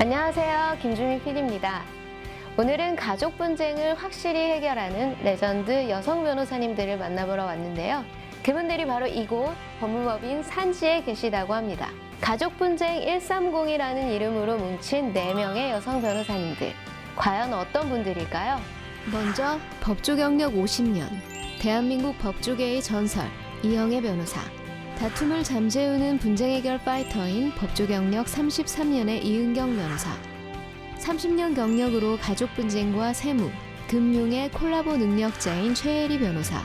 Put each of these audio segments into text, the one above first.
안녕하세요. 김주미 PD입니다. 오늘은 가족 분쟁을 확실히 해결하는 레전드 여성 변호사님들을 만나보러 왔는데요. 그분들이 바로 이곳 법무법인 산지에 계시다고 합니다. 가족 분쟁 130이라는 이름으로 뭉친 4명의 여성 변호사님들. 과연 어떤 분들일까요? 먼저 법조 경력 50년, 대한민국 법조계의 전설 이영애 변호사. 다툼을 잠재우는 분쟁 해결 파이터인 법조 경력 33년의 이은경 변호사. 30년 경력으로 가족 분쟁과 세무, 금융의 콜라보 능력자인 최혜리 변호사.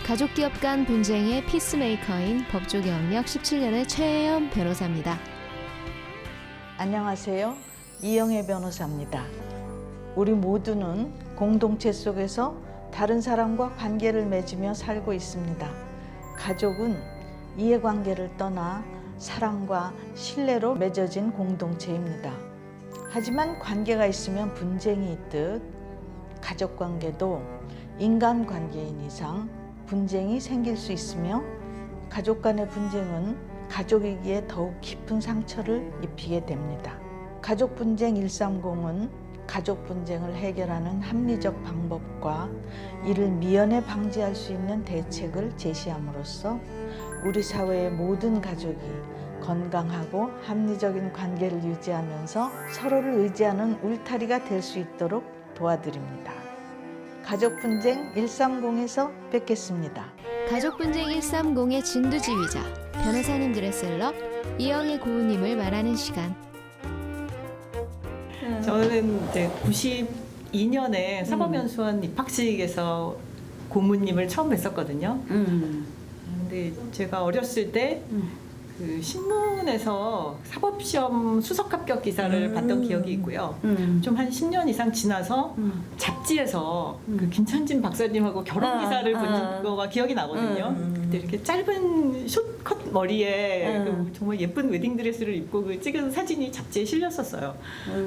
가족 기업 간 분쟁의 피스메이커인 법조 경력 17년의 최혜연 변호사입니다. 안녕하세요. 이영애 변호사입니다. 우리 모두는 공동체 속에서 다른 사람과 관계를 맺으며 살고 있습니다. 가족은 이해관계를 떠나 사랑과 신뢰로 맺어진 공동체입니다. 하지만 관계가 있으면 분쟁이 있듯 가족관계도 인간관계인 이상 분쟁이 생길 수 있으며 가족 간의 분쟁은 가족이기에 더욱 깊은 상처를 입히게 됩니다. 가족 분쟁 130은 가족 분쟁을 해결하는 합리적 방법과 이를 미연에 방지할 수 있는 대책을 제시함으로써 우리 사회의 모든 가족이 건강하고 합리적인 관계를 유지하면서 서로를 의지하는 울타리가 될 수 있도록 도와드립니다. 가족 분쟁 130에서 뵙겠습니다. 가족 분쟁 130의 진두지휘자, 변호사님들의 셀럽 이영애 고우님을 말하는 시간. 저는 이제 92년에 사법연수원 입학식에서 고모님을 처음 뵀었거든요. 근데 제가 어렸을 때 그 신문에서 사법시험 수석 합격 기사를 봤던 기억이 있고요. 좀 한 10년 이상 지나서 잡지에서 그 김찬진 박사님하고 결혼 기사를 본 거가 기억이 나거든요. 그때 이렇게 짧은 숏컷 머리에 그 정말 예쁜 웨딩드레스를 입고 그 찍은 사진이 잡지에 실렸었어요.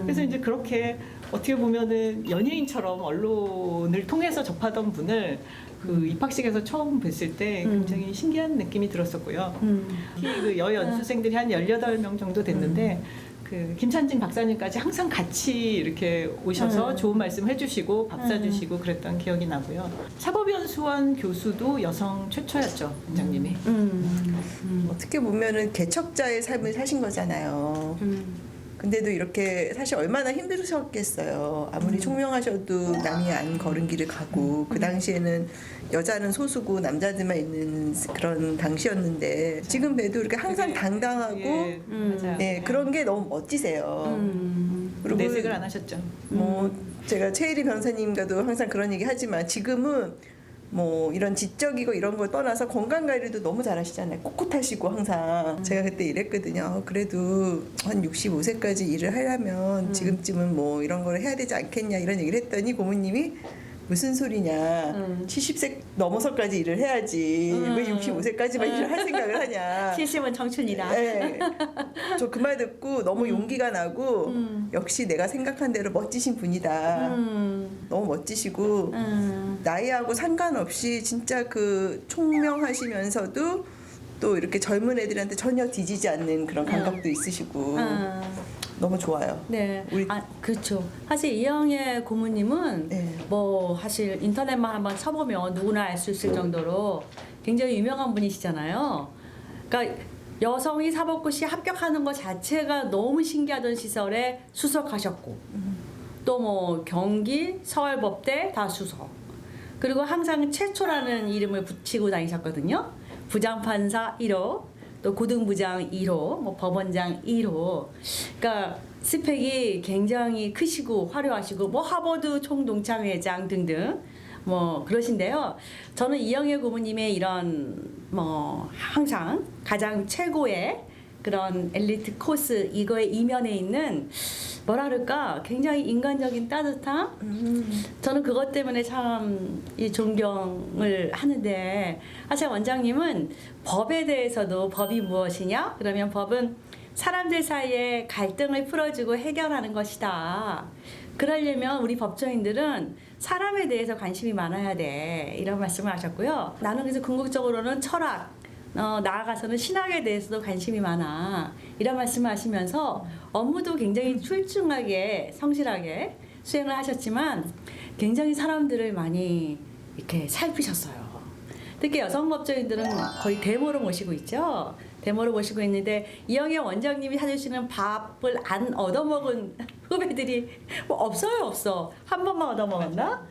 그래서 이제 그렇게 어떻게 보면은 연예인처럼 언론을 통해서 접하던 분을 그 입학식에서 처음 뵀을 때 굉장히 신기한 느낌이 들었었고요. 특히 그 여연수생들이 한 18명 정도 됐는데 그 김찬진 박사님까지 항상 같이 이렇게 오셔서 좋은 말씀 해주시고 밥 사주시고 그랬던 기억이 나고요. 사법연수원 교수도 여성 최초였죠, 원장님이. 어떻게 보면은 개척자의 삶을 사신 거잖아요. 근데도 이렇게 사실 얼마나 힘드셨겠어요. 아무리 총명하셔도 남이 안 걸은 길을 가고 그 당시에는 여자는 소수고 남자들만 있는 그런 당시였는데 지금 봬도 이렇게 항상 당당하고 맞아요. 네, 그런 게 너무 멋지세요. 그리고 내색을 안 하셨죠. 뭐 제가 최혜리 변호사님과도 항상 그런 얘기 하지만 지금은 뭐 이런 지적이고 이런 걸 떠나서 건강 관리도 너무 잘하시잖아요. 꿋꿋하시고 항상 제가 그때 이랬거든요. 그래도 한 65세까지 일을 하려면 지금쯤은 뭐 이런 걸 해야 되지 않겠냐 이런 얘기를 했더니 고모님이 무슨 소리냐 70세 넘어서까지 일을 해야지 왜 65세까지만 일을 할 생각을 하냐 70은 청춘이다. 네. 저 그 말 듣고 너무 용기가 나고 역시 내가 생각한 대로 멋지신 분이다. 너무 멋지시고 나이하고 상관없이 진짜 그 총명하시면서도 또 이렇게 젊은 애들한테 전혀 뒤지지 않는 그런 감각도 있으시고 너무 좋아요. 네. 우리 그렇죠. 사실 이영애 고모님은 네. 뭐 사실 인터넷만 한번 쳐보면 누구나 알 수 있을 정도로 굉장히 유명한 분이시잖아요. 그러니까 여성이 사법고시 합격하는 것 자체가 너무 신기하던 시설에 수석하셨고 또 뭐 경기 서울법대 다 수석. 그리고 항상 최초라는 이름을 붙이고 다니셨거든요. 부장판사 1호, 또 고등부장 1호, 뭐 법원장 1호. 그러니까 스펙이 굉장히 크시고 화려하시고 뭐 하버드 총동창회장 등등 뭐 그러신데요. 저는 이영애 고모님의 이런 뭐 항상 가장 최고의 그런 엘리트 코스 이거의 이면에 있는 뭐라 그럴까 굉장히 인간적인 따뜻함 저는 그것 때문에 참 이 존경을 하는데 사실 원장님은 법에 대해서도 법이 무엇이냐 그러면 법은 사람들 사이에 갈등을 풀어주고 해결하는 것이다. 그러려면 우리 법조인들은 사람에 대해서 관심이 많아야 돼 이런 말씀을 하셨고요. 나는 그래서 궁극적으로는 철학 나아가서는 신학에 대해서도 관심이 많아. 이런 말씀을 하시면서 업무도 굉장히 출중하게 성실하게 수행을 하셨지만 굉장히 사람들을 많이 이렇게 살피셨어요. 특히 여성 법조인들은 거의 데모로 모시고 있죠. 데모로 모시고 있는데 이영애 원장님이 사주시는 밥을 안 얻어먹은 후배들이 뭐 없어. 한 번만 얻어먹었나?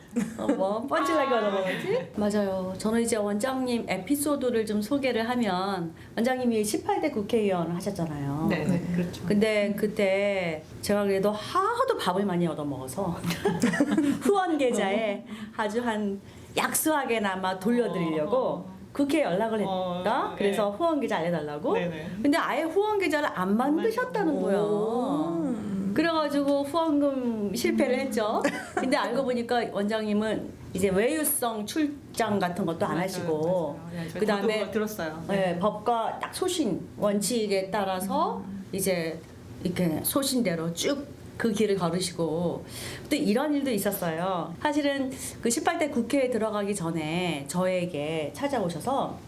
뭐 뻔질나게 얻어먹었지? 맞아요. 저는 이제 원장님 에피소드를 좀 소개를 하면 원장님이 18대 국회의원 하셨잖아요. 네, 그렇죠. 근데 그때 제가 그래도 하도 밥을 많이 얻어먹어서 후원 계좌에 아주 한 약수하게나마 돌려드리려고 국회에 연락을 했다. 네. 그래서 후원 계좌 알려달라고. 네네. 근데 아예 후원 계좌를 안 만드셨다는 거예요. 그래가지고 후원금 실패를 했죠. 근데 알고 보니까 원장님은 이제 외유성 출장 같은 것도 안 하시고, 그 다음에 들었어요. 네, 법과 딱 소신 원칙에 따라서 이제 이렇게 소신대로 쭉 그 길을 걸으시고 또 이런 일도 있었어요. 사실은 그 18대 국회에 들어가기 전에 저에게 찾아오셔서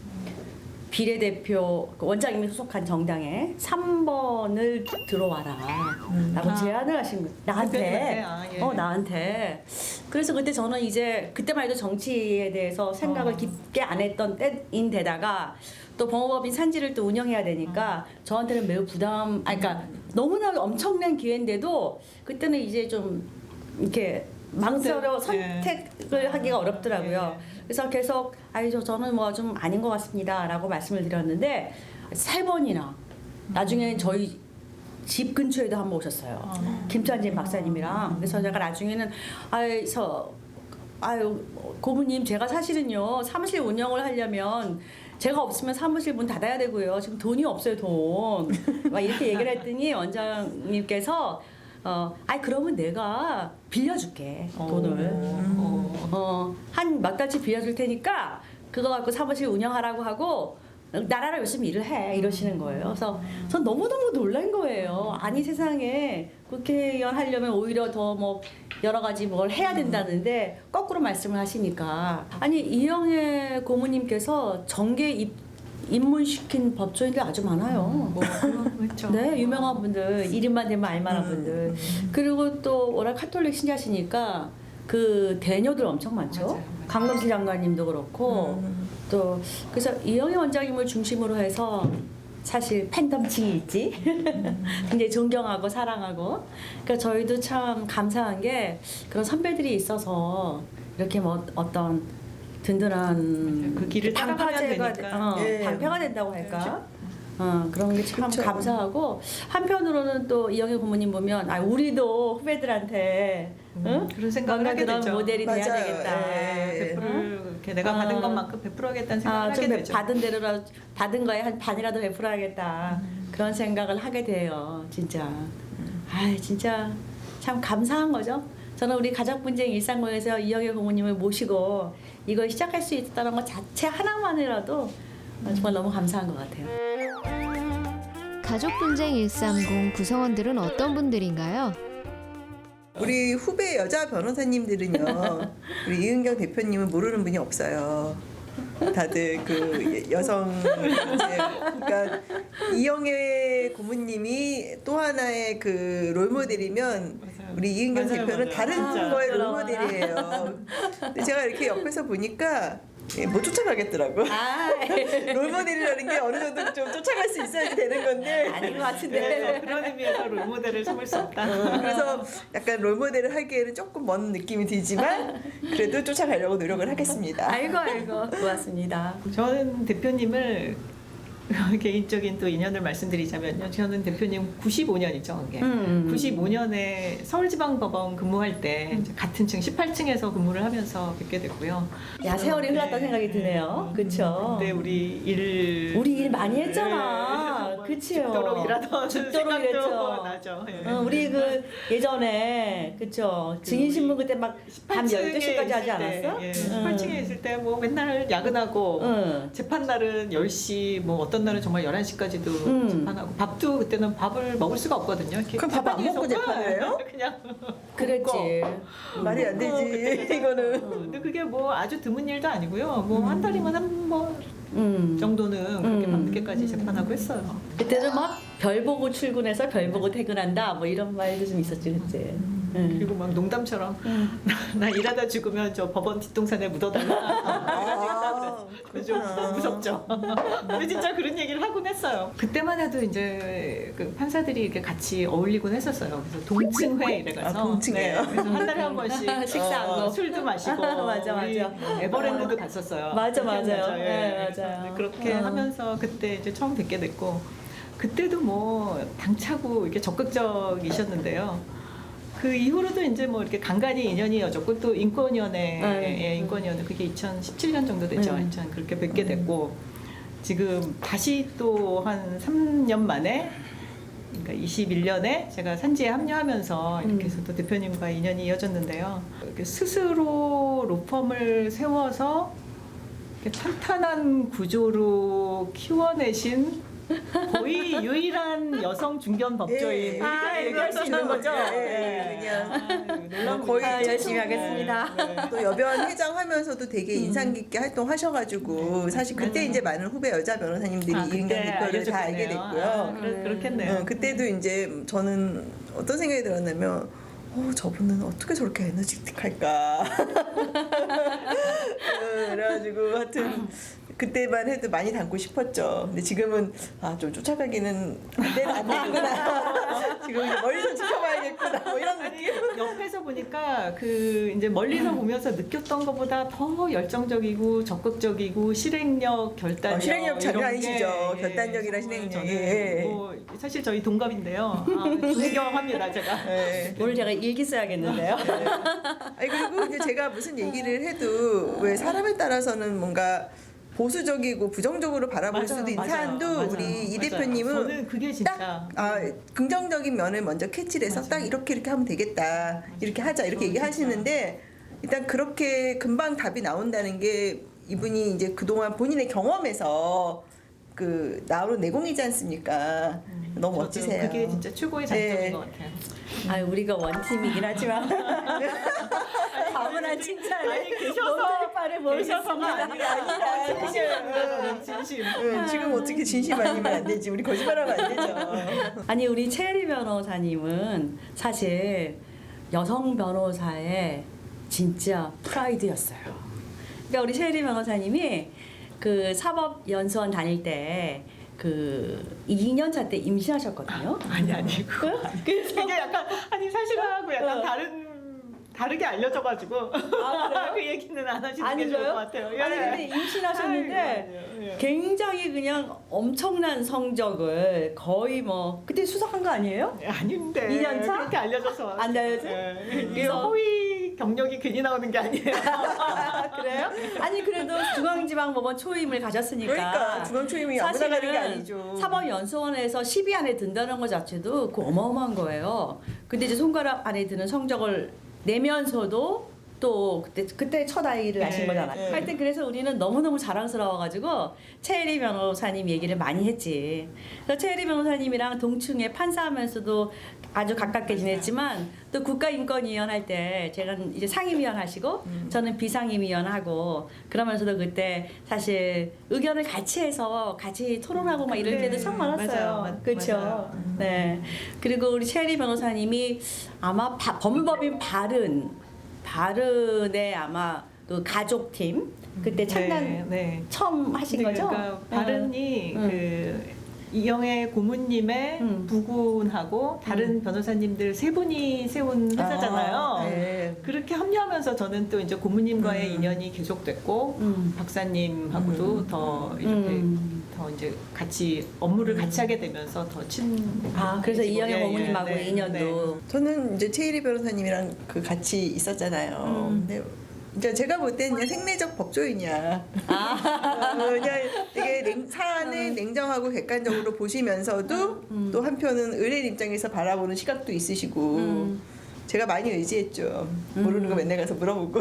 비례대표 그 원장님이 소속한 정당에 3번을 들어와라 라고 제안을 하신 거예요. 나한테. 대표님한테? 예. 나한테. 그래서 그때 저는 이제 그때만 해도 정치에 대해서 생각을 깊게 안 했던 때인데다가 또 법무법인 산지를 또 운영해야 되니까 저한테는 매우 그러니까 너무나 엄청난 기회인데도 그때는 이제 좀 이렇게 망설여 선택을 하기가 어렵더라고요. 그래서 계속 저는 뭐 좀 아닌 것 같습니다라고 말씀을 드렸는데 3번이나 나중에는 저희 집 근처에도 한번 오셨어요. 김찬진 박사님이랑. 그래서 제가 나중에는 고모님 제가 사실은요 사무실 운영을 하려면 제가 없으면 사무실 문 닫아야 되고요. 지금 돈이 없어요, 돈. 막 이렇게 얘기를 했더니 원장님께서 그러면 내가 빌려줄게, 돈을. 한 몇 달치 빌려줄 테니까 그거 갖고 사무실 운영하라고 하고 나라라 열심히 일을 해 이러시는 거예요. 그래서 전 너무너무 놀란 거예요. 아니 세상에 국회의원 하려면 오히려 더 뭐 여러 가지 뭘 해야 된다는데 거꾸로 말씀을 하시니까 아니 이영애 고모님께서 정계 입문시킨 법조인들 아주 많아요. 그렇죠. 네, 유명한 분들, 이름만 대면 알만한 분들. 그리고 또 워낙 카톨릭 신자시니까 그 대녀들 엄청 많죠. 맞아요. 강금실 장관님도 그렇고 또 그래서 이영애 원장님을 중심으로 해서 사실 팬덤층이 있지. 굉장히 존경하고 사랑하고. 그러니까 저희도 참 감사한 게 그런 선배들이 있어서 이렇게 뭐 어떤 든든한 그 길을 따라가야 되니까. 방패가 된다고 할까? 그런 게 참 감사하고 한편으로는 또 이영애 고모님 보면 우리도 후배들한테 그런 생각을 하게 그런 되죠. 모델이 돼야 맞아요. 되겠다. 이렇게 내가 받은 것만큼 베풀어야겠다는 생각을 하게 좀 되죠. 받은 대로 받은 거에 한 반이라도 베풀어야겠다. 그런 생각을 하게 돼요. 진짜. 진짜 참 감사한 거죠. 저는 우리 가족분쟁 일상모에서 이영애 고모님을 모시고 이걸 시작할 수 있다는 것 자체 하나만이라도 정말 너무 감사한 것 같아요. 가족분쟁 130 구성원들은 어떤 분들인가요? 우리 후배 여자 변호사님들은요, 우리 이은경 대표님은 모르는 분이 없어요. 다들 그 여성 이제 그러니까 이영애 고모님이 또 하나의 그 롤모델이면 우리 이은경 맞아요, 대표는 맞아요. 다른 진짜. 거의 롤모델이에요. 근데 제가 이렇게 옆에서 보니까 못 쫓아가겠더라고. 롤모델이라는 게 어느 정도 좀 쫓아갈 수 있어야지 되는 건데. 아닌 것 같은데. 그런 의미에서 롤모델을 삼을 수 없다. 그래서 약간 롤모델을 하기에는 조금 먼 느낌이 들지만 그래도 쫓아가려고 노력을 하겠습니다. 아이고 고맙습니다. 저는 대표님을 개인적인 또 인연을 말씀드리자면요. 저는 대표님 95년이죠. 95년에 서울지방법원 근무할 때 같은 층 18층에서 근무를 하면서 뵙게 됐고요. 야 세월이 흘렀다는 생각이 드네요. 그렇죠. 근데 우리 일 많이 했잖아. 그치요. 죽도록 일하던 죽도록 생각도 일했죠. 나죠. 예. 우리 그 예전에 그쵸 증인신문 그때 막 밤 12시까지 하지 않았어? 18층에 있을 때 뭐 맨날 야근하고 재판 날은 10시 뭐 어떤 날은 정말 11시까지도 재판하고 밥도 그때는 밥을 먹을 수가 없거든요. 그럼 밥 안 먹고 재판해요? 그냥 그랬지. 말이 안 되지 이거는. 근데 그게 뭐 아주 드문 일도 아니고요. 뭐 한 달이면 한 번 정도는 그렇게 늦게까지 재판하고 했어요. 그때는 막 별 보고 출근해서 별 보고 퇴근한다 뭐 이런 말도 좀 있었죠 그때. 그리고 막 농담처럼 나 일하다 죽으면 저 법원 뒷동산에 묻어달라. 좀 너무 무섭죠. 근데 진짜 그런 얘기를 하곤 했어요. 그때만 해도 이제 그 판사들이 이렇게 같이 어울리곤 했었어요. 그래서 동층회 이래가서 동층회요? 네, 그래서 한 달에 한 번씩 식사하고. 술도 마시고 맞아, 우리 맞아. 에버랜드도 갔었어요. 맞아, 맞아요. 기억나죠? 네, 그래서 맞아요. 그렇게 어. 하면서 그때 이제 처음 뵙게 됐고 그때도 뭐 당차고 이렇게 적극적이셨는데요. 그 이후로도 이제 뭐 이렇게 간간히 인연이 이어졌고 또 인권위원회 인권위원회 그게 2017년 정도 됐죠. 그렇게 뵙게 됐고 지금 다시 또 한 3년 만에 그러니까 21년에 제가 산지에 합류하면서 이렇게 해서 또 대표님과 인연이 이어졌는데요. 이렇게 스스로 로펌을 세워서 이렇게 탄탄한 구조로 키워내신 거의 유일한 여성 중견 법조인 이렇게 얘기할 수 있는 거죠. 그냥 놀라운 거의 분이죠. 열심히 하겠습니다. 또 여변 회장 하면서도 되게 인상 깊게 활동하셔가지고 사실 그때 이제 많은 후배 여자 변호사님들이 이은경 대표를 다 알게 됐고요. 그렇겠네요. 그때도 이제 저는 어떤 생각이 들었냐면 저분은 어떻게 저렇게 에너지틱할까. 그래가지고 하여튼 그때만 해도 많이 닮고 싶었죠. 근데 지금은 좀 쫓아가기는 안 되는구나. 지금 이제 멀리서 지켜봐야겠구나. 뭐 이런 느낌. 옆에서 보니까 그 이제 멀리서 보면서 느꼈던 것보다 더 열정적이고 적극적이고 실행력, 결단력 실행력 장난 이런 게, 아니시죠. 결단력이랑 실행력이. 저는 뭐 사실 저희 동갑인데요. 존경합니다 제가. 네. 오늘 제가 일기 써야겠는데요. 아니 그리고 이제 제가 무슨 얘기를 해도 왜 사람에 따라서는 뭔가 보수적이고 부정적으로 바라볼 수도 있는 사람도 우리 이 대표님은 저는 그게 진짜 긍정적인 면을 먼저 캐치를 해서 딱 이렇게 하면 되겠다. 이렇게 하자. 이렇게 얘기하시는데 일단 그렇게 금방 답이 나온다는 게 이분이 이제 그동안 본인의 경험에서 그 나오는 내공이지 않습니까? 너무 저도 멋지세요. 그게 진짜 최고의 장점인 네. 것 같아요. 아 우리가 원팀이긴 하지만 다문화 칭찬을 아니 계셔서 논설파를 계셔서가 모르겠습니다. 아니라 진심. 지금 어떻게 진심 아니면 안 되지. 우리 거짓말하면 안 되죠. 아니 우리 최혜리 변호사님은 사실 여성 변호사의 진짜 프라이드였어요. 그러니까 우리 최혜리 변호사님이 그 사법연수원 다닐 때 그 2년차 때 임신하셨거든요. 아니 그거 그래서 이게 약간 아니 사실하고 약간 다르게 알려져가지고 그 얘기는 안 하시는 게 좋을 것 같아요. 예. 아니 근데 임신하셨는데 아이고, 예. 굉장히 그냥 엄청난 성적을 거의 뭐 그때 수석한 거 아니에요? 아닌데 2년 차? 그렇게 알려져서 안 알려져? 이게 그래서- 허위 경력이 괜히 나오는 게 아니에요. 그래요? 아니 그래도 중앙지방법원 초임을 가셨으니까 그러니까 중앙초임이 아무나 가는 게 사실은 아니죠. 사법연수원에서 10위 안에 든다는 것 자체도 그 어마어마한 거예요. 근데 이제 손가락 안에 드는 성적을 내면서도 또 그때 첫 아이를 네, 낳으신 거잖아요. 네. 하여튼 그래서 우리는 너무너무 자랑스러워가지고 최혜리 변호사님 얘기를 많이 했지. 그래서 최혜리 변호사님이랑 동충에 판사하면서도 아주 가깝게 지냈지만 또 국가인권위원 할 때 제가 이제 상임위원 하시고 저는 비상임위원 하고 그러면서도 그때 사실 의견을 같이 해서 같이 토론하고 막 이럴 네, 때도 참 많았어요. 맞아요. 그렇죠. 맞아요. 네. 그리고 우리 최혜리 변호사님이 아마 법무법인 바른의 아마 그 가족팀 그때 창단 네. 처음 하신 거죠? 그러니까 바른이 응. 그 이영애 고문님의 응. 부군하고 다른 변호사님들 세 분이 세운 회사잖아요. 네. 그렇게 합류하면서 저는 또 이제 고문님과의 인연이 계속됐고 박사님하고도 더 이렇게 더 이제 같이 업무를 같이 하게 되면서 더 그래서 이영애 예, 고문님하고 네, 인연도 저는 이제 최일희 변호사님이랑 그 같이 있었잖아요. 근데 이제 제가 볼 때는 그냥 생리적 법조인이야. 그냥 되게 사안을 냉정하고 객관적으로 보시면서도 또 한편은 의뢰인 입장에서 바라보는 시각도 있으시고 제가 많이 의지했죠. 모르는 거 맨날 가서 물어보고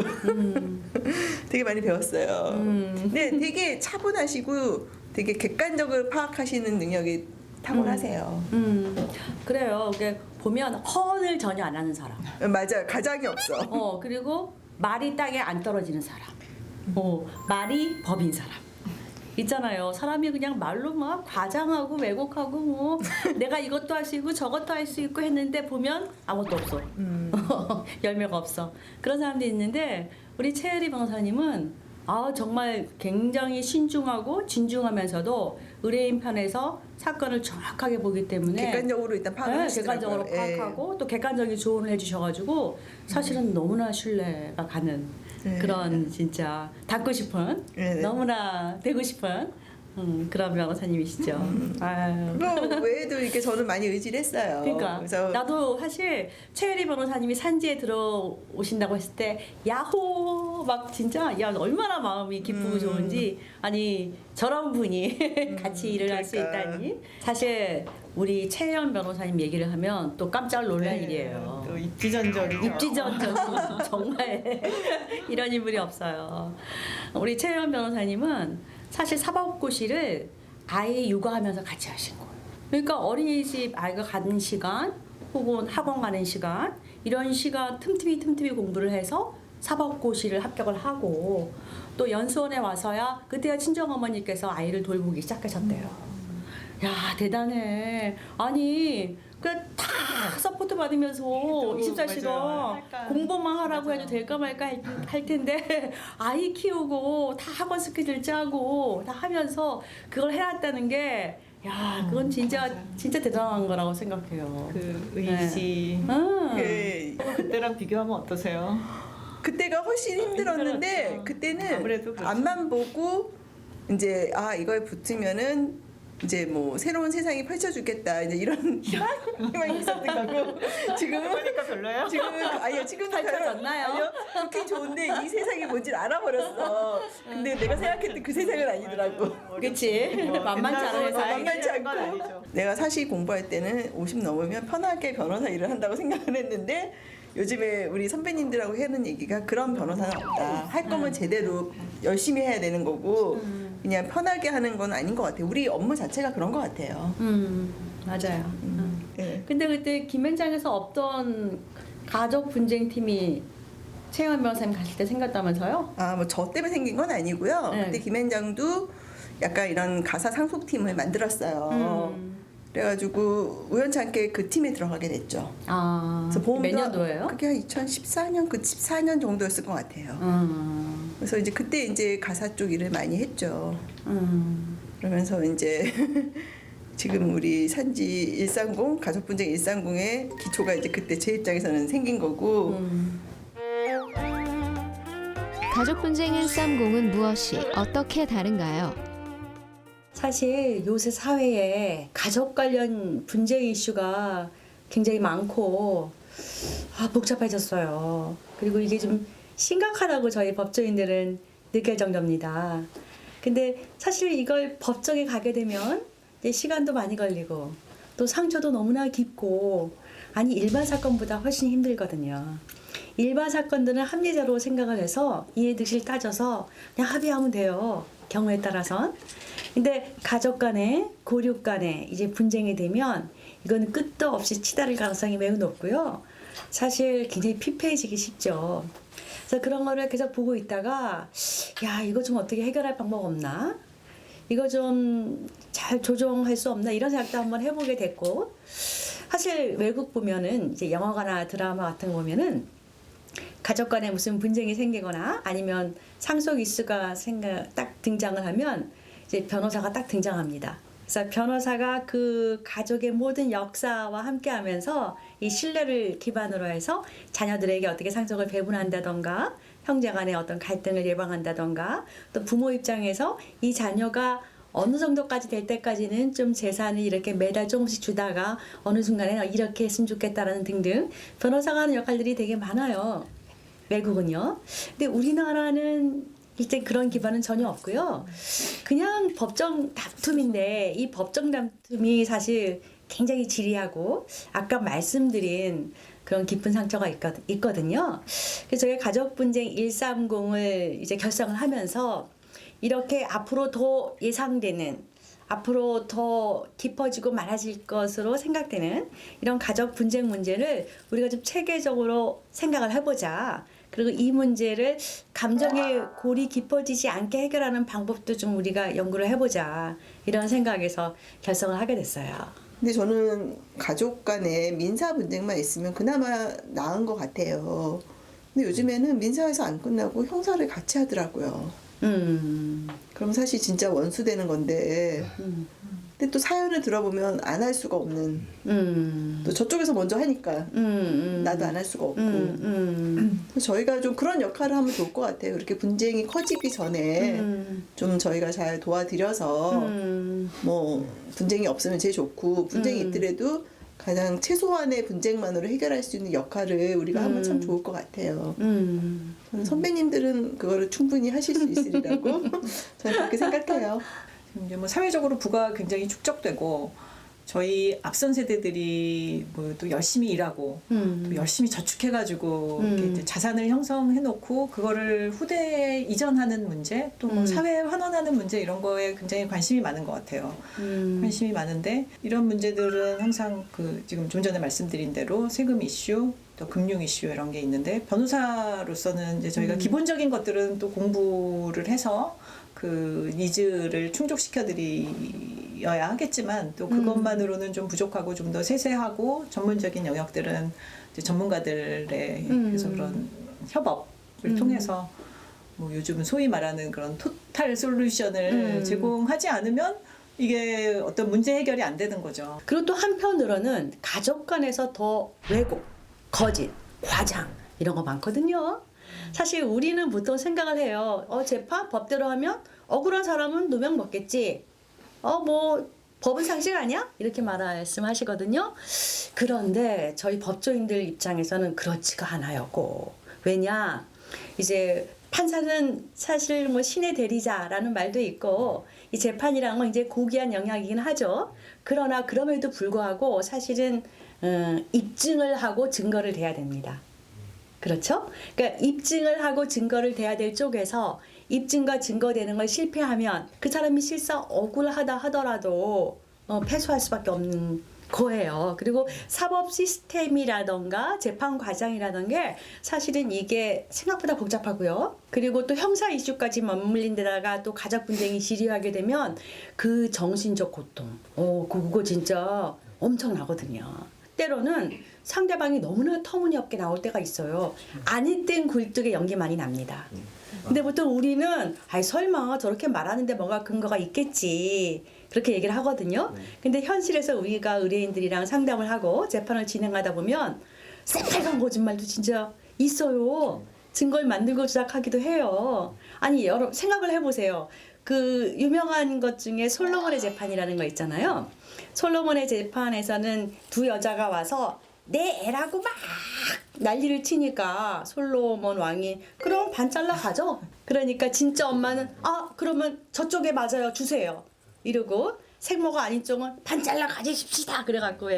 되게 많이 배웠어요. 근데 되게 차분하시고 되게 객관적으로 파악하시는 능력이 탁월하세요. 그래요. 이게 보면 허언을 전혀 안 하는 사람. 맞아요. 가장이 없어. 그리고 말이 땅에 안 떨어지는 사람. 말이 법인 사람. 있잖아요. 사람이 그냥 말로 막 과장하고 왜곡하고 뭐 내가 이것도 할 수 있고 저것도 할 수 있고 했는데 보면 아무것도 없어. 열매가 없어. 그런 사람들이 있는데 우리 최혜리 변호사님은 정말 굉장히 신중하고 진중하면서도 의뢰인 편에서 사건을 정확하게 보기 때문에 객관적으로 일단 파악을 하시더라고요. 객관적으로 예. 파악하고 또 객관적인 조언을 해주셔가지고 사실은 너무나 신뢰가 가는 네. 그런 진짜 닮고 싶은 네. 너무나 되고 싶은 그런 변호사님이시죠. 아유. 그거 외에도 이렇게 저는 많이 의지를 했어요. 그러니까 그래서 나도 사실 최혜리 변호사님이 산지에 들어오신다고 했을 때 야호 막 진짜 야 얼마나 마음이 기쁘고 좋은지 아니 저런 분이 같이 일을 할 수 그러니까. 있다니 사실 우리 최혜연 변호사님 얘기를 하면 또 깜짝 놀랄 일이에요. 또 입지전적이죠. 입지전적 정말 이런 인물이 없어요. 우리 최혜연 변호사님은 사실 사법고시를 아이 육아하면서 같이 하신 거예요. 그러니까 어린이집 아이가 가는 시간 혹은 학원 가는 시간 이런 시간 틈틈이 공부를 해서 사법고시를 합격을 하고 또 연수원에 와서야 그때야 친정어머니께서 아이를 돌보기 시작하셨대요. 야 대단해. 아니 그다 서포트 받으면서 그죠, 24시간 맞아요. 할까. 공부만 하라고 맞아요. 해도 될까 말까 할 텐데 아이 키우고 다 학원 스케줄 짜고 다 하면서 그걸 해놨다는 게 야 그건 진짜 맞아요. 진짜 대단한 거라고 생각해요. 그 의지. 예. 그때랑 비교하면 어떠세요? 그때가 훨씬 힘들었는데 힘들었죠. 그때는 아무래도 그렇죠. 앞만 보고 이제 이거에 붙으면은 이제 뭐 새로운 세상이 펼쳐주겠다 이제 이런 희망이 있었던 거고 지금은 그러니까 별로예요? 지금도 펼쳐졌나요? 아니요 좋긴 좋은데 이 세상이 뭔지를 알아버렸어. 근데 내가 생각했던 그 세상은 아니더라고. 그치 만만치 않은 회사. 만만치 건 않고 아니죠. 내가 사실 공부할 때는 50 넘으면 편하게 변호사 일을 한다고 생각을 했는데 요즘에 우리 선배님들하고 하는 얘기가 그런 변호사는 없다. 할 거면 제대로 열심히 해야 되는 거고 그냥 편하게 하는 건 아닌 것 같아요. 우리 업무 자체가 그런 것 같아요. 맞아요. 예. 근데 그때 김현장에서 없던 가족 분쟁팀이 최혜연 변호사님 가실 때 생겼다면서요? 뭐 저 때문에 생긴 건 아니고요. 네. 그때 김현장도 약간 이런 가사 상속팀을 만들었어요. 그래가지고 우연찮게 그 팀에 들어가게 됐죠. 그래서 보험도 몇 년도예요? 그게 한 2014년, 14년 정도였을 것 같아요. 그래서 이제 그때 이제 가사 쪽 일을 많이 했죠. 그러면서 이제 지금 우리 산지 130 가족분쟁 130의 기초가 이제 그때 제 입장에서는 생긴 거고. 가족 분쟁 130은 무엇이 어떻게 다른가요? 사실 요새 사회에 가족 관련 분쟁 이슈가 굉장히 많고 복잡해졌어요. 그리고 이게 좀 심각하다고 저희 법조인들은 느낄 정도입니다. 근데 사실 이걸 법정에 가게 되면 이제 시간도 많이 걸리고 또 상처도 너무나 깊고 아니 일반 사건보다 훨씬 힘들거든요. 일반 사건들은 합리적으로 생각을 해서 이해득실 따져서 그냥 합의하면 돼요. 경우에 따라선. 근데 가족 간에 고륙 간에 이제 분쟁이 되면 이거는 끝도 없이 치달을 가능성이 매우 높고요. 사실 굉장히 피폐해지기 쉽죠. 그래서 그런 거를 계속 보고 있다가 야 이거 좀 어떻게 해결할 방법 없나? 이거 좀 잘 조정할 수 없나? 이런 생각도 한번 해보게 됐고 사실 외국 보면은 이제 영화나 드라마 같은 거 보면은 가족 간에 무슨 분쟁이 생기거나 아니면 상속 이슈가 딱 등장을 하면 이제 변호사가 딱 등장합니다. 그래서 변호사가 그 가족의 모든 역사와 함께 하면서 이 신뢰를 기반으로 해서 자녀들에게 어떻게 상속을 배분한다던가 형제 간의 어떤 갈등을 예방한다던가 또 부모 입장에서 이 자녀가 어느 정도까지 될 때까지는 좀 재산을 이렇게 매달 조금씩 주다가 어느 순간에 이렇게 했으면 좋겠다라는 등등 변호사가 하는 역할들이 되게 많아요. 외국은요. 근데 우리나라는 일단 그런 기반은 전혀 없고요. 그냥 법정 다툼인데 이 법정 다툼이 사실 굉장히 지리하고 아까 말씀드린 그런 깊은 상처가 있거든요. 그래서 저희가 가족분쟁 130을 이제 결성을 하면서 이렇게 앞으로 더 예상되는 앞으로 더 깊어지고 많아질 것으로 생각되는 이런 가족 분쟁 문제를 우리가 좀 체계적으로 생각을 해보자. 그리고 이 문제를 감정의 골이 깊어지지 않게 해결하는 방법도 좀 우리가 연구를 해보자 이런 생각에서 결성을 하게 됐어요. 근데 저는 가족 간에 민사 분쟁만 있으면 그나마 나은 것 같아요. 근데 요즘에는 민사에서 안 끝나고 형사를 같이 하더라고요. 그럼 사실 진짜 원수 되는 건데. 근데 또 사연을 들어보면 안 할 수가 없는. 또 저쪽에서 먼저 하니까 나도 안 할 수가 없고. 그래서 저희가 좀 그런 역할을 하면 좋을 것 같아요. 그렇게 분쟁이 커지기 전에 좀 저희가 잘 도와드려서 뭐 분쟁이 없으면 제일 좋고 분쟁이 있더라도 가장 최소한의 분쟁만으로 해결할 수 있는 역할을 우리가 하면 참 좋을 것 같아요. 저는 선배님들은 그거를 충분히 하실 수 있으리라고 저는 그렇게 생각해요. 이제 뭐 사회적으로 부가 굉장히 축적되고 저희 앞선 세대들이 뭐 또 열심히 일하고 또 열심히 저축해가지고 이렇게 이제 자산을 형성해놓고 그거를 후대에 이전하는 문제 또 뭐 사회에 환원하는 문제 이런 거에 굉장히 관심이 많은 것 같아요. 관심이 많은데 이런 문제들은 항상 그 지금 좀 전에 말씀드린 대로 세금 이슈 또 금융 이슈 이런 게 있는데 변호사로서는 이제 저희가 기본적인 것들은 또 공부를 해서 그 니즈를 충족시켜 드려야 하겠지만 또 그것만으로는 좀 부족하고 좀 더 세세하고 전문적인 영역들은 이제 전문가들의 그래서 그런 협업을 통해서 뭐 요즘 소위 말하는 그런 토탈 솔루션을 제공하지 않으면 이게 어떤 문제 해결이 안 되는 거죠. 그리고 또 한편으로는 가족 간에서 더 왜곡, 거짓, 과장 이런 거 많거든요. 사실 우리는 보통 생각을 해요. 재판 법대로 하면 억울한 사람은 누명 먹겠지. 뭐 법은 상식 아니야? 이렇게 말씀하시거든요. 그런데 저희 법조인들 입장에서는 그렇지가 않아요. 꼭. 왜냐? 이제 판사는 사실 뭐 신의 대리자라는 말도 있고 이 재판이란 건 이제 고귀한 영역이긴 하죠. 그러나 그럼에도 불구하고 사실은 입증을 하고 증거를 대야 됩니다. 그렇죠? 그러니까 입증을 하고 증거를 대야 될 쪽에서 입증과 증거되는 걸 실패하면 그 사람이 실사 억울하다 하더라도 패소할 수밖에 없는 거예요. 그리고 사법 시스템이라던가 재판 과정이라던 게 사실은 이게 생각보다 복잡하고요. 그리고 또 형사 이슈까지 맞물린 데다가 또 가족 분쟁이 지리하게 되면 그 정신적 고통, 그거 진짜 엄청나거든요. 때로는 상대방이 너무나 터무니없게 나올 때가 있어요. 아닐 땐 굴뚝에 연기 많이 납니다. 근데 보통 우리는 설마 저렇게 말하는데 뭐가 근거가 있겠지 그렇게 얘기를 하거든요. 근데 현실에서 우리가 의뢰인들이랑 상담을 하고 재판을 진행하다 보면 새빨간 거짓말도 진짜 있어요. 증거를 만들고 조작하기도 해요. 아니 여러분 생각을 해보세요. 그 유명한 것 중에 솔로몬의 재판이라는 거 있잖아요. 솔로몬의 재판에서는 두 여자가 와서 내 애라고 막 난리를 치니까 솔로몬 왕이 그럼 반 잘라 가죠. 그러니까 진짜 엄마는 그러면 저쪽에 맞아요 주세요 이러고 생모가 아닌 쪽은 반 잘라 가지십시다 그래갖고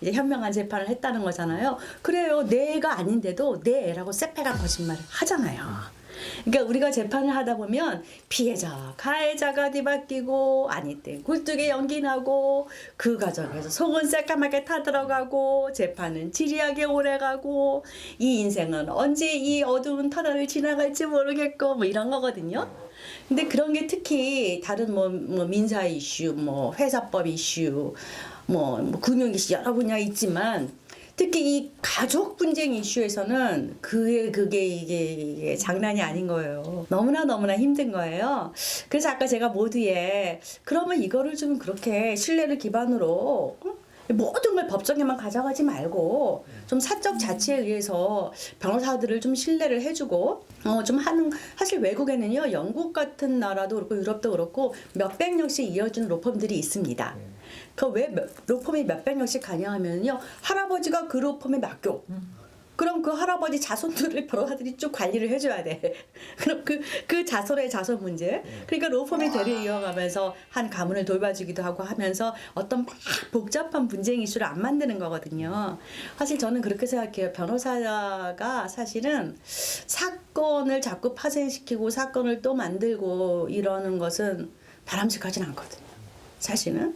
이제 현명한 재판을 했다는 거잖아요. 그래요. 내 애가 아닌데도 내 애라고 새빨간 거짓말을 하잖아요. 그러니까 우리가 재판을 하다 보면 피해자, 가해자가 뒤바뀌고 아니 때 굴뚝에 연기 나고 그 과정에서 속은 새까맣게 타들어가고 재판은 지리하게 오래가고 이 인생은 언제 이 어두운 터널을 지나갈지 모르겠고 뭐 이런 거거든요. 근데 그런 게 특히 다른 뭐 민사 이슈, 뭐 회사법 이슈, 뭐 금융 이슈 여러 분야 있지만 특히 이 가족 분쟁 이슈에서는 그게 이게 장난이 아닌 거예요. 너무나 힘든 거예요. 그래서 아까 제가 모두에 그러면 이거를 좀 그렇게 신뢰를 기반으로 모든 걸 법정에만 가져가지 말고 좀 사적 자치에 의해서 변호사들을 좀 신뢰를 해주고 좀 하는 사실 외국에는요 영국 같은 나라도 그렇고 유럽도 그렇고 몇백 년씩 이어주는 로펌들이 있습니다. 그 왜 로펌이 몇백 년씩 가냐 하면요 할아버지가 그 로펌에 맡겨. 그럼 그 할아버지 자손들을 변호사들이 쭉 관리를 해줘야 돼. 그럼 그 자손의 자손 문제. 그러니까 로펌의 대를 이어가면서 한 가문을 돌봐주기도 하고 하면서 어떤 막 복잡한 분쟁 이슈를 안 만드는 거거든요. 사실 저는 그렇게 생각해요. 변호사가 사실은 사건을 자꾸 파생시키고 사건을 또 만들고 이러는 것은 바람직하진 않거든요. 사실은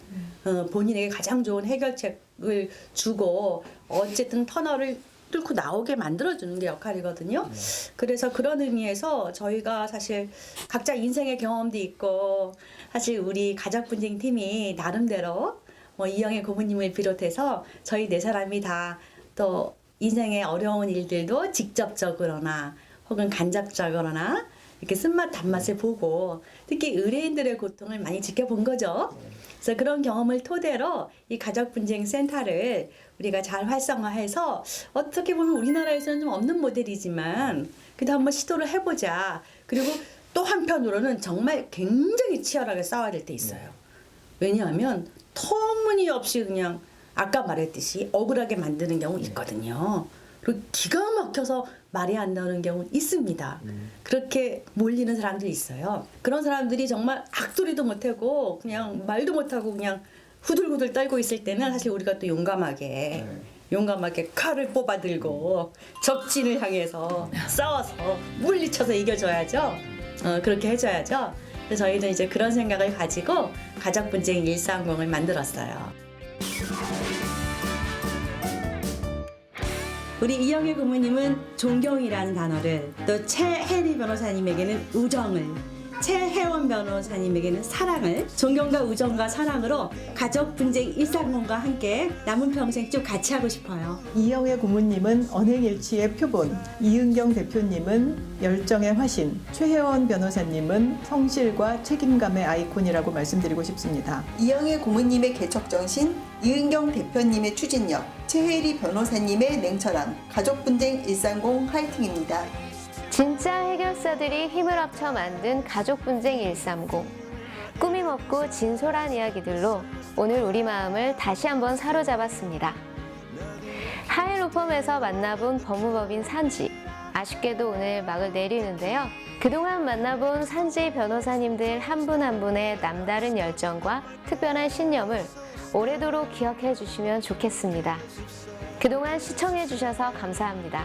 본인에게 가장 좋은 해결책을 주고 어쨌든 터널을 뚫고 나오게 만들어주는 게 역할이거든요. 그래서 그런 의미에서 저희가 사실 각자 인생의 경험도 있고 사실 우리 가족분쟁 팀이 나름대로 뭐 이영애 고모님을 비롯해서 저희 네 사람이 다 또 인생의 어려운 일들도 직접적으로나 혹은 간접적으로나 이렇게 쓴맛 단맛을 보고 특히 의뢰인들의 고통을 많이 지켜본 거죠. 그래서 그런 경험을 토대로 이 가족분쟁 센터를 우리가 잘 활성화해서 어떻게 보면 우리나라에서는 좀 없는 모델이지만 그래도 한번 시도를 해보자. 그리고 또 한편으로는 정말 굉장히 치열하게 싸워야 될 때 있어요. 왜냐하면 터무니없이 그냥 아까 말했듯이 억울하게 만드는 경우 있거든요. 그리고 기가 막혀서 말이 안 나오는 경우 있습니다. 그렇게 몰리는 사람들이 있어요. 그런 사람들이 정말 악소리도 못하고 그냥 말도 못하고 그냥 후들후들 떨고 있을 때는 사실 우리가 또 용감하게 칼을 뽑아 들고 적진을 향해서 싸워서 물리쳐서 이겨줘야죠. 그렇게 해줘야죠. 그래서 저희는 이제 그런 생각을 가지고 가족분쟁 130을 만들었어요. 우리 이영애 고모님은 존경이라는 단어를, 또 최혜리 변호사님에게는 우정을, 최혜원 변호사님에게는 사랑을, 존경과 우정과 사랑으로 가족분쟁 130과 함께 남은 평생 쭉 같이 하고 싶어요. 이영애 고모님은 언행일치의 표본, 이은경 대표님은 열정의 화신, 최혜원 변호사님은 성실과 책임감의 아이콘이라고 말씀드리고 싶습니다. 이영애 고모님의 개척정신, 이은경 대표님의 추진력, 최혜리 변호사님의 냉철함, 가족분쟁 130 화이팅입니다. 진짜 해결사들이 힘을 합쳐 만든 가족분쟁 130. 꾸밈 없고 진솔한 이야기들로 오늘 우리 마음을 다시 한번 사로잡았습니다. 하이로펌에서 만나본 법무법인 산지. 아쉽게도 오늘 막을 내리는데요. 그동안 만나본 산지 변호사님들 한 분 한 분의 남다른 열정과 특별한 신념을 오래도록 기억해 주시면 좋겠습니다. 그동안 시청해 주셔서 감사합니다.